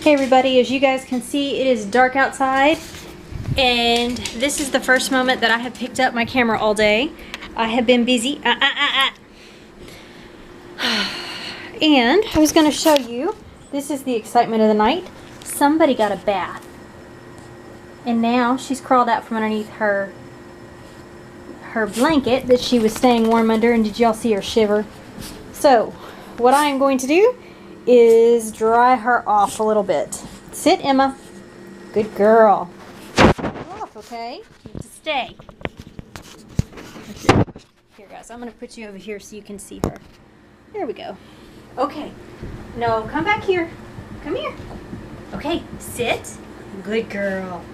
Hey everybody, as you guys can see, it is dark outside, and this is the first moment that I have picked up my camera all day. I have been busy. And I was going to show you, this is the excitement of the night. Somebody got a bath, and now she's crawled out from underneath her blanket that she was staying warm under, and did y'all see her shiver? So what I am going to do is dry her off a little bit. Sit, Emma. Good girl. Off, okay? You need to stay. Here, guys, I'm going to put you over here so you can see her. There we go. Okay. No, come back here. Come here. Okay, sit. Good girl.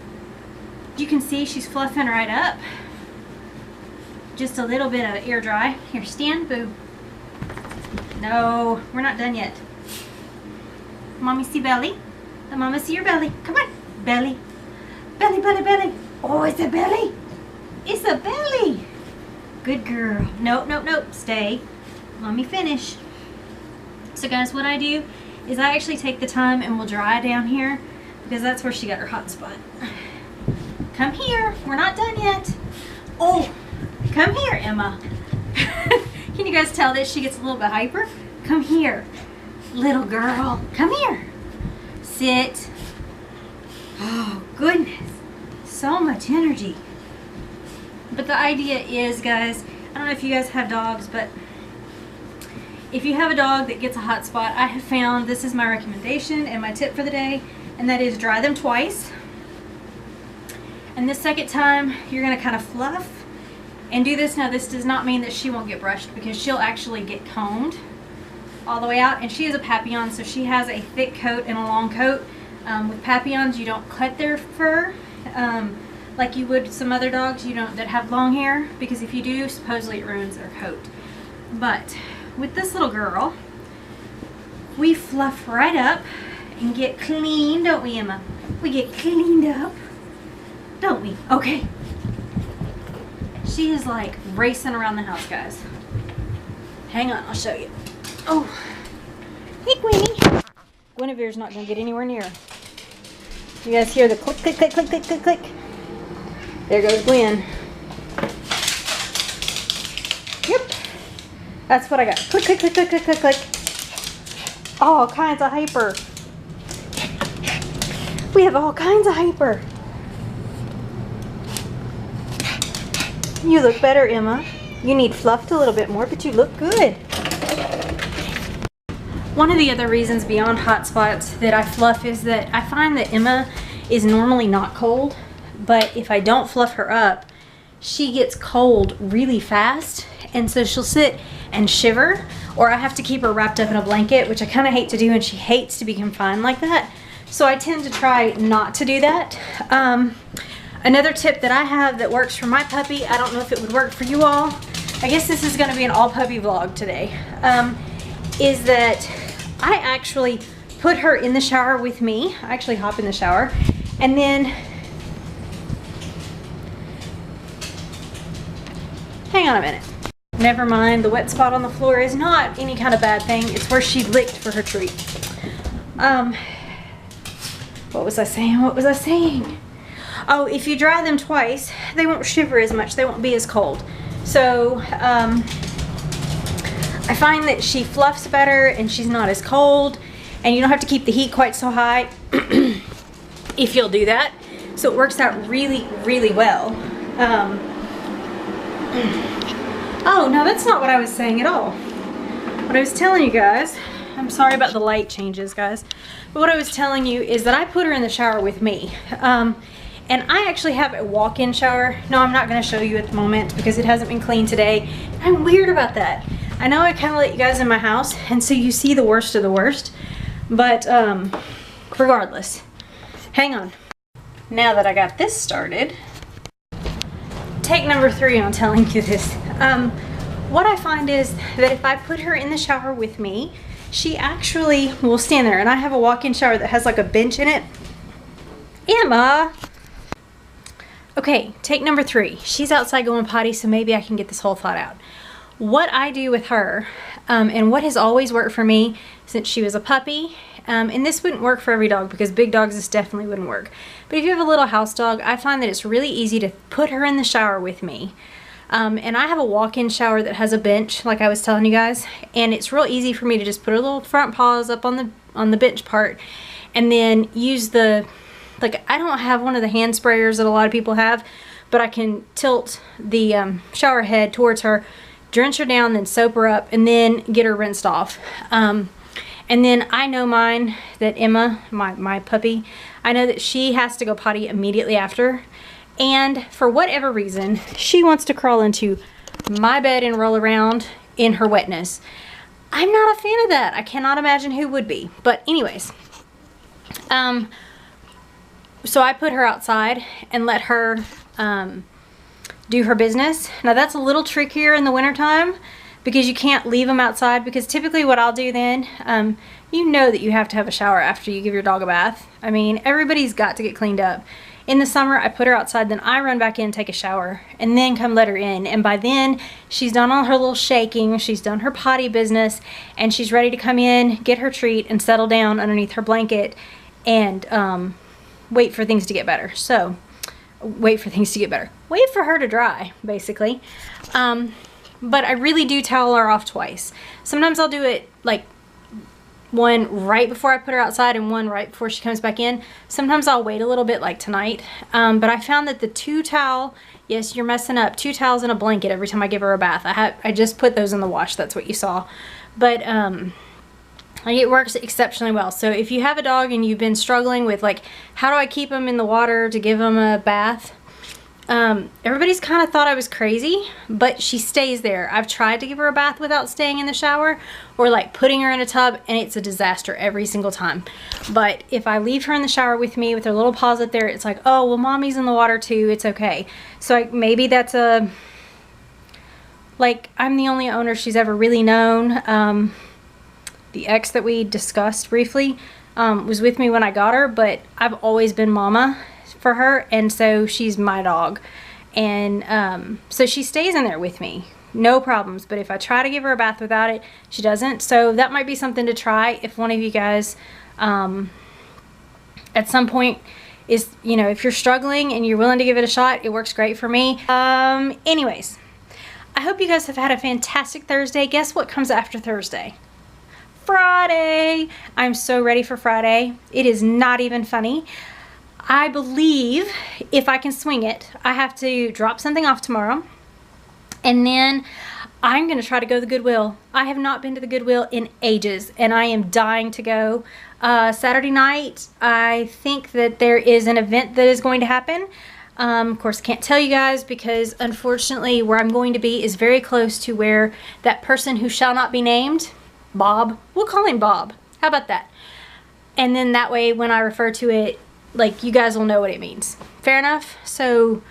You can see she's fluffing right up. Just a little bit of air dry. Here, stand, boo. No, we're not done yet. Mommy, see belly? Let Mama see your belly. Come on. Belly. Belly, belly, belly. Oh, it's a belly. It's a belly. Good girl. Nope, nope, nope. Stay. Let me finish. So, guys, what I do is I actually take the time and we'll dry down here because that's where she got her hot spot. Come here. We're not done yet. Oh, come here, Emma. Can you guys tell that she gets a little bit hyper? Come here. Little girl, come here. Sit. Oh, goodness. So much energy. But the idea is, guys, I don't know if you guys have dogs, but if you have a dog that gets a hot spot, I have found this is my recommendation and my tip for the day, and that is dry them twice. And this second time, you're going to kind of fluff and do this. Now, this does not mean that she won't get brushed because she'll actually get combed all the way out, and she is a Papillon, so she has a thick coat and a long coat. With Papillons, you don't cut their fur like you would some other dogs that have long hair, because if you do, supposedly it ruins their coat. But with this little girl, we fluff right up and get clean, don't we, Emma? We get cleaned up, don't we? Okay. She is like racing around the house, guys. Hang on, I'll show you. Oh, hey, Gwenny. Guinevere's not going to get anywhere near her. You guys hear the click, click, click, click, click, click, click? There goes Gwen. Yep. That's what I got. Click, click, click, click, click, click, click. All kinds of hyper. We have all kinds of hyper. You look better, Emma. You need fluffed a little bit more, but you look good. One of the other reasons beyond hot spots that I fluff is that I find that Emma is normally not cold, but if I don't fluff her up, she gets cold really fast, and so she'll sit and shiver, or I have to keep her wrapped up in a blanket, which I kind of hate to do, and she hates to be confined like that. So I tend to try not to do that. Another tip that I have that works for my puppy, I don't know if it would work for you all, I guess this is going to be an all puppy vlog today, is that I actually put her in the shower with me. I actually hop in the shower, and then hang on a minute. Never mind, the wet spot on the floor is not any kind of bad thing. It's where she licked for her treat. What was I saying? What was I saying? Oh, if you dry them twice, they won't shiver as much. They won't be as cold. So, I find that she fluffs better and she's not as cold, and you don't have to keep the heat quite so high if you'll do that. So it works out really, really well. Oh, no, that's not what I was saying at all. What I was telling you guys, I'm sorry about the light changes, guys, but what I was telling you is that I put her in the shower with me. And I actually have a walk-in shower. No, I'm not going to show you at the moment because it hasn't been cleaned today. I'm weird about that. I know I kind of let you guys in my house, and so you see the worst of the worst. But regardless, hang on. Now that I got this started, take number 3 on telling you this. What I find is that if I put her in the shower with me, she actually will stand there. And I have a walk-in shower that has like a bench in it. Emma! Okay, take number 3. She's outside going potty, so maybe I can get this whole thought out. What I do with her, and what has always worked for me since she was a puppy And this wouldn't work for every dog because big dogs, this definitely wouldn't work. But if you have a little house dog, I find that it's really easy to put her in the shower with me. And I have a walk-in shower that has a bench, like I was telling you guys, and it's real easy for me to just put her little front paws up on the bench part, and then use the, like, I don't have one of the hand sprayers that a lot of people have, but I can tilt the shower head towards her, drench her down, then soap her up, and then get her rinsed off. And then I know mine, that Emma, my puppy, I know that she has to go potty immediately after. And for whatever reason, she wants to crawl into my bed and roll around in her wetness. I'm not a fan of that. I cannot imagine who would be. But anyways, so I put her outside and let her do her business. Now that's a little trickier in the wintertime because you can't leave them outside, because typically what I'll do then, you know that you have to have a shower after you give your dog a bath. I mean, everybody's got to get cleaned up. In the summer, I put her outside, then I run back in, take a shower, and then come let her in. And by then, she's done all her little shaking, she's done her potty business, and she's ready to come in, get her treat, and settle down underneath her blanket and wait for things to get better. So, wait for things to get better. Wait for her to dry, basically. But I really do towel her off twice. Sometimes I'll do it like one right before I put her outside and one right before she comes back in. Sometimes I'll wait a little bit, like tonight. But I found that the 2 towel, yes, you're messing up, 2 towels and a blanket every time I give her a bath. I just put those in the wash, that's what you saw. But it works exceptionally well. So if you have a dog and you've been struggling with, like, how do I keep them in the water to give them a bath? Everybody's kind of thought I was crazy, but she stays there. I've tried to give her a bath without staying in the shower, or like putting her in a tub, and it's a disaster every single time. But if I leave her in the shower with me with her little paws up there, it's like, oh, well, mommy's in the water too, it's okay. So maybe that's like, I'm the only owner she's ever really known. The ex that we discussed briefly was with me when I got her, but I've always been mama for her, and so she's my dog, and so she stays in there with me, no problems. But if I try to give her a bath without it, she doesn't. So that might be something to try if one of you guys at some point is, you know, if you're struggling and you're willing to give it a shot. It works great for me. Anyways, I hope you guys have had a fantastic Thursday. Guess what comes after Thursday? Friday. I'm so ready for Friday. It is not even funny. I believe if I can swing it, I have to drop something off tomorrow, and then I'm going to try to go to the Goodwill. I have not been to the Goodwill in ages, and I am dying to go. Saturday night, I think that there is an event that is going to happen. Of course, I can't tell you guys because, unfortunately, where I'm going to be is very close to where that person who shall not be named, Bob, we'll call him Bob. How about that? And then that way, when I refer to it, like, you guys will know what it means. Fair enough? So,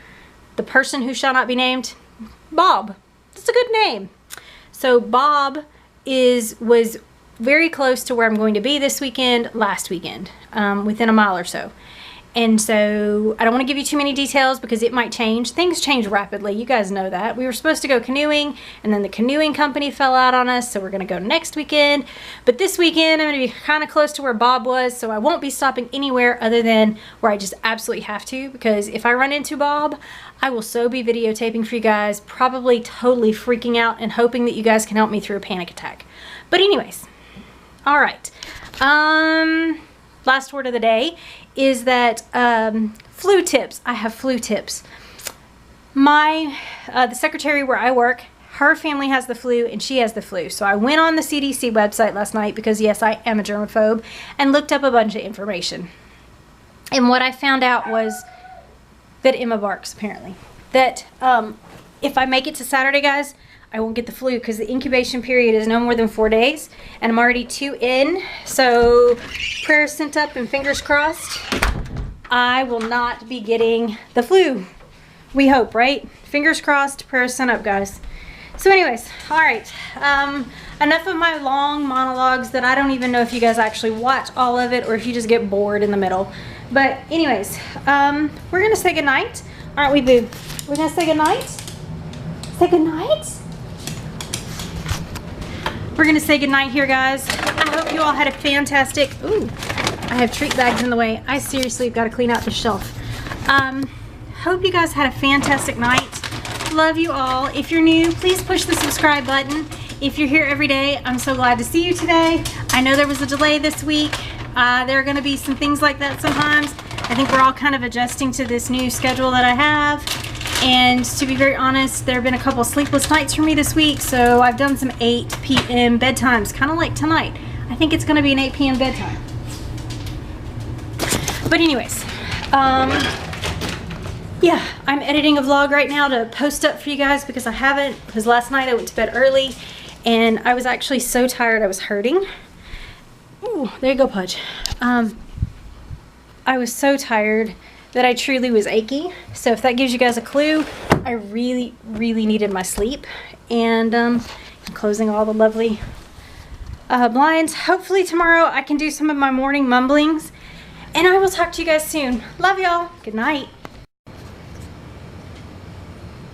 the person who shall not be named, Bob. That's a good name. So, Bob was very close to where I'm going to be this weekend, last weekend, within a mile or so. And so, I don't want to give you too many details because it might change. Things change rapidly. You guys know that. We were supposed to go canoeing, and then the canoeing company fell out on us, so we're going to go next weekend. But this weekend, I'm going to be kind of close to where Bob was, so I won't be stopping anywhere other than where I just absolutely have to, because if I run into Bob, I will so be videotaping for you guys, probably totally freaking out and hoping that you guys can help me through a panic attack. But anyways, all right. Last word of the day is that flu tips. I have flu tips. The secretary where I work, her family has the flu and she has the flu. So I went on the CDC website last night because, yes, I am a germaphobe, and looked up a bunch of information. And what I found out was that Emma barks, apparently. That if I make it to Saturday, guys, I won't get the flu because the incubation period is no more than 4 days, and I'm already 2 in. So prayers sent up and fingers crossed, I will not be getting the flu. We hope, right? Fingers crossed, prayers sent up, guys. So anyways, all right. Enough of my long monologues that I don't even know if you guys actually watch all of it or if you just get bored in the middle. But anyways, we're gonna say goodnight, aren't we, Boo? We're gonna say goodnight. Say goodnight. we're gonna say goodnight here, guys. I hope you all had a fantastic, ooh, I have treat bags in the way. I seriously have got to clean out the shelf. Hope you guys had a fantastic night. Love you all. If you're new, please push the subscribe button. If you're here every day, I'm so glad to see you today. I know there was a delay this week. There are gonna be some things like that sometimes. I think we're all kind of adjusting to this new schedule that I have. And to be very honest, there have been a couple sleepless nights for me this week, so I've done some 8 p.m. bedtimes, kind of like tonight. I think it's gonna be an 8 p.m. bedtime. But anyways, yeah, I'm editing a vlog right now to post up for you guys because I haven't, because last night I went to bed early and I was actually so tired I was hurting. Ooh, there you go, Pudge. I was so tired that I truly was achy. So if that gives you guys a clue, I really, really needed my sleep. And I'm closing all the lovely blinds. Hopefully tomorrow I can do some of my morning mumblings. And I will talk to you guys soon. Love y'all. Good night.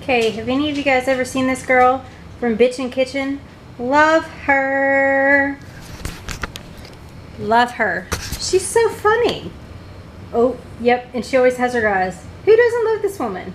Okay, have any of you guys ever seen this girl from Bitchin' Kitchen? Love her. Love her. She's so funny. Oh, yep, and she always has her guys. Who doesn't love this woman?